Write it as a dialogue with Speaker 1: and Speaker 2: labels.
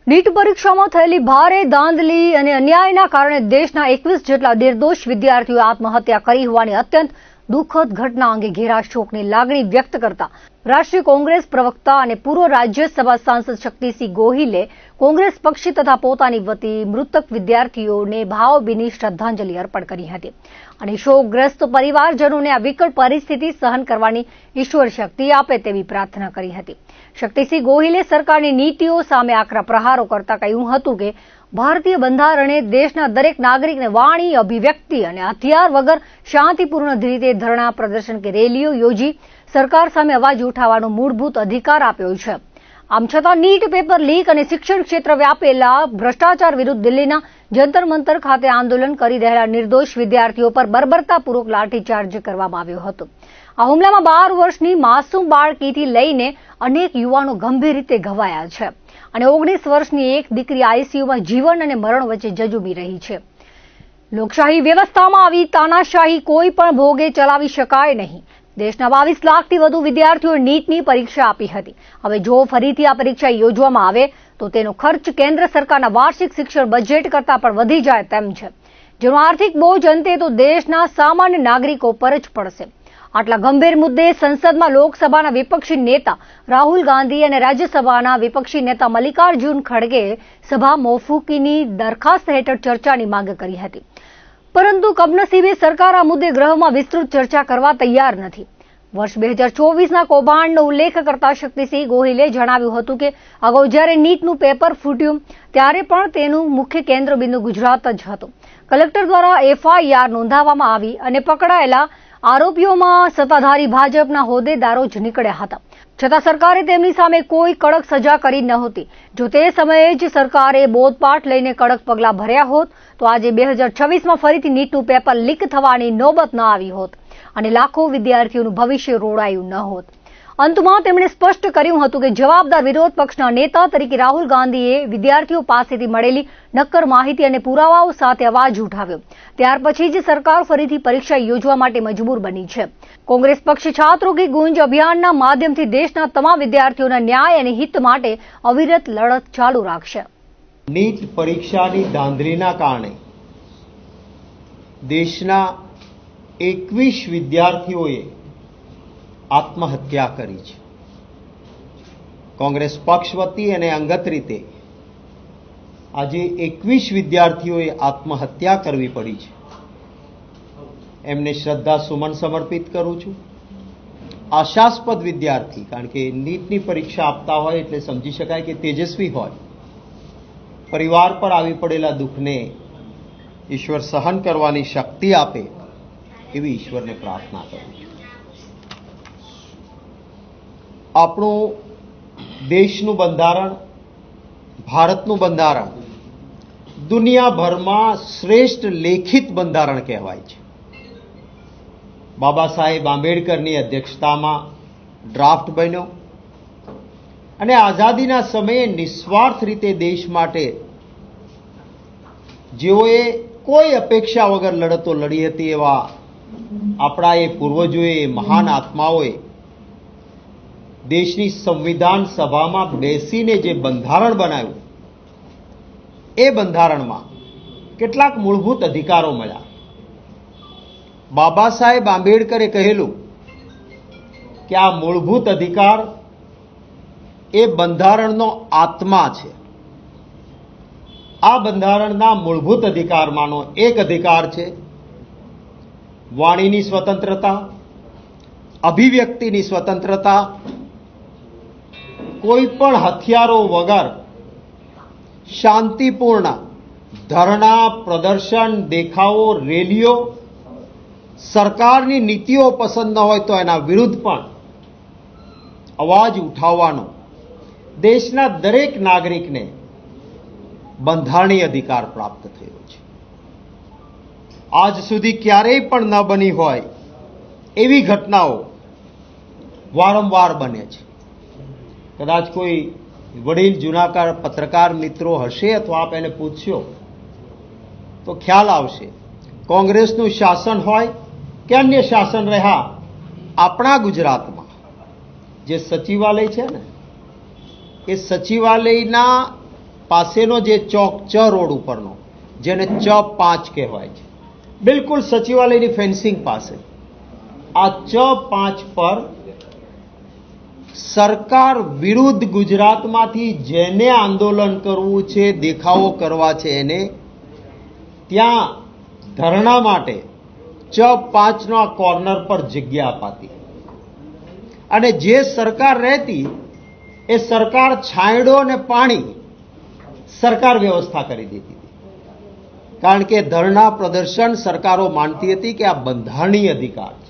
Speaker 1: NEET પરીક્ષામાં થયેલી ભારે ધાંધલી અને અન્યાયના કારણે દેશના 21 જેટલા નિર્દોષ વિદ્યાર્થીઓએ આત્મહત્યા કરી હોવાની અત્યંત દુઃખદ ઘટના અંગે ઘેરા શોકની લાગણી વ્યક્ત કરતા રાષ્ટ્રીય કોંગ્રેસ પ્રવક્તા અને પૂર્વ રાજ્યસભા સાંસદ શક્તિસિંહ ગોહિલે કોંગ્રેસ પક્ષ તથા પોતાની વતી મૃતક વિદ્યાર્થીઓને ભાવભીની શ્રદ્ધાંજલિ અર્પણ કરી હતી અને શોકગ્રસ્ત પરિવારજનોને આ વિકટ પરિસ્થિતિ સહન કરવાની ઈશ્વર શક્તિ આપે તેવી પ્રાર્થના કરી હતી। શક્તિસિંહ ગોહિલે સરકારની નીતિઓ સામે આકરા પ્રહારો કરતા કહ્યું હતું કે ભારતીય બંધારણે દેશના દરેક નાગરિકને વાણી, અભિવ્યક્તિ અને હથિયાર વગર શાંતિપૂર્ણ રીતે ધરણા પ્રદર્શન કે રેલીઓ યોજી સરકાર સામે અવાજ ઉઠાવવાનો મૂળભૂત અધિકાર આપ્યો છે। આમ છતાં નીટ પેપર લીક અને શિક્ષણ ક્ષેત્ર વ્યાપેલા ભ્રષ્ટાચાર વિરુદ્ધ દિલ્હીના જંતર મંતર ખાતે આંદોલન કરી રહેલા નિર્દોષ વિદ્યાર્થીઓ પર બર્બરતાપૂર્વક લાઠીચાર્જ કરવામાં આવ્યો હતો। આ હુમલામાં 12 વર્ષની માસૂમ બાળકીથી લઈને અનેક યુવાનો ગંભીર રીતે ઘવાયા છે અને 19 વર્ષની એક દીકરી આઈસીયુમાં જીવન અને મરણ વચ્ચે જજુમી રહી છે। લોકશાહી વ્યવસ્થામાં આવી તાનાશાહી કોઈ પણ ભોગે ચલાવી શકાય નહીં। દેશના 22 લાખથી વધુ વિદ્યાર્થીઓએ નીટની પરીક્ષા આપી હતી। હવે જો ફરીથી આ પરીક્ષા યોજવામાં આવે તો તેનો ખર્ચ કેન્દ્ર સરકારના વાર્ષિક શિક્ષણ બજેટ કરતાં પણ વધી જાય તેમ છે, જેનો આર્થિક બોજ અંતે તો દેશના સામાન્ય નાગરિકો પર જ પડશે। આટલા ગંભીર મુદ્દે સંસદમાં લોકસભાના વિપક્ષી નેતા રાહુલ ગાંધી અને રાજ્યસભાના વિપક્ષી નેતા મલ્લિકાર્જુન ખડગેએ સભા મોકૂફીની દરખાસ્ત હેઠળ ચર્ચાની માંગ કરી હતી, પરંતુ કમનસીબે સરકાર આ મુદ્દે ગૃહમાં વિસ્તૃત ચર્ચા કરવા તૈયાર નથી। વર્ષ 2024ના કૌભાંડનો ઉલ્લેખ કરતા શક્તિસિંહ ગોહિલે જણાવ્યું હતું કે અગાઉ જ્યારે નીટનું પેપર ફૂટ્યું ત્યારે પણ તેનું મુખ્ય કેન્દ્રબિંદુ ગુજરાત જ હતું। કલેક્ટર દ્વારા એફઆઈઆર નોંધાવવામાં આવી અને પકડાયેલા આરોપીઓમાં સત્તાધારી ભાજપના હોદ્દેદારો જ નીકળ્યા હતા, છતાં સરકારે તેમની સામે કોઈ કડક સજા કરી નહોતી। જો તે સમયે જ સરકારે બોધપાઠ લઈને કડક પગલાં ભર્યા હોત તો આજે 2026માં ફરીથી નીટનું પેપર લીક થવાની નોબત ન આવી હોત અને લાખો વિદ્યાર્થીઓનું ભવિષ્ય રોડાયું ન હોત। અંતમાં તેમણે સ્પષ્ટ કર્યું હતું કે જવાબદાર વિરોધ પક્ષના નેતા તરીકે રાહુલ ગાંધીએ વિદ્યાર્થીઓ પાસેથી મળેલી નક્કર માહિતી અને પુરાવાઓ સાથે અવાજ ઉઠાવ્યો, ત્યાર પછી જ સરકાર ફરીથી પરીક્ષા યોજવા માટે મજબૂર બની છે। કોંગ્રેસ પક્ષ છાત્રો કી ગુંજ અભિયાનના માધ્યમથી દેશના તમામ વિદ્યાર્થીઓના ન્યાય અને હિત માટે અવિરત લડત ચાલુ રાખશે।
Speaker 2: નીટ પરીક્ષાની ધાંધલીના કારણે દેશના 21 વિદ્યાર્થીઓએ આત્મહત્યા કરી છે। કોંગ્રેસ પક્ષ વતી અને અંગત રીતે આજે 21 વિદ્યાર્થીઓએ આત્મહત્યા કરવી પડી છે। એમને શ્રદ્ધા સુમન સમર્પિત કરું છું। આશાસ્પદ વિદ્યાર્થી, કારણ કે નીટની પરીક્ષા આપતા હોય એટલે સમજી શકાય કે તેજસ્વી હોય, પરિવાર પર આવી પડેલા દુઃખને ઈશ્વર સહન કરવાની શક્તિ આપે એવી ઈશ્વરને પ્રાર્થના કરું છું। આપણું દેશનું બંધારણ, ભારતનું બંધારણ દુનિયાભરમાં શ્રેષ્ઠ લેખિત બંધારણ કહેવાય છે। બાબા સાહેબ આંબેડકરની અધ્યક્ષતામાં ડ્રાફ્ટ બન્યો અને આઝાદીના સમયે નિસ્વાર્થ રીતે દેશ માટે જેઓએ કોઈ અપેક્ષા વગર લડતો લડી હતી એવા આપણા એ પૂર્વજોએ, મહાન આત્માઓએ દેશની સંવિધાન સભામાં બેસીને જે બંધારણ બનાવ્યું એ બંધારણમાં કેટલાક મૂળભૂત અધિકારો મળ્યા। બાબા સાહેબ આંબેડકરે કહેલું કે આ મૂળભૂત અધિકાર એ બંધારણનો આત્મા છે। આ બંધારણના મૂળભૂત અધિકારમાંનો એક અધિકાર છે વાણીની સ્વતંત્રતા, અભિવ્યક્તિની સ્વતંત્રતા, કોઈ પણ હથિયારો વગર શાંતિપૂર્ણ ધરણા, પ્રદર્શન, દેખાવો, રેલીઓ, સરકારની નીતિઓ પસંદ ન હોય તો એના વિરુદ્ધ પણ અવાજ ઉઠાવવાનો દેશના દરેક નાગરિકને બંધારણીય અધિકાર પ્રાપ્ત થયો છે। આજ સુધી ક્યારેય પણ ન બની હોય એવી ઘટનાઓ વારંવાર બને છે। કદાચ કોઈ વડીલ જૂના પત્રકાર મિત્રો હશે અથવા આપ એને પૂછશો તો ખ્યાલ આવશે। કોંગ્રેસનું શાસન હોય કે અન્ય શાસન રહ્યા આપણા ગુજરાતમાં જે સચિવાલય છે ને, એ સચિવાલયના પાસેનો જે ચોક ચ રોડ ઉપરનો, જેને ચ5 કહેવાય છે, બિલકુલ સચિવાલયની ફેન્સિંગ પાસે, આ ચ5 પર સરકાર વિરુદ્ધ ગુજરાતમાંથી જેને આંદોલન કરવું છે, દેખાવો કરવા છે, એને ત્યાં ધરણા માટે ચ5નો આ કોર્નર પર જગ્યા અપાતી અને જે સરકાર રહેતી એ સરકાર છાંયડો અને પાણી સરકાર વ્યવસ્થા કરી દેતી હતી, કારણ કે ધરણા પ્રદર્શન સરકારો માનતી હતી કે આ બંધારણીય અધિકાર છે.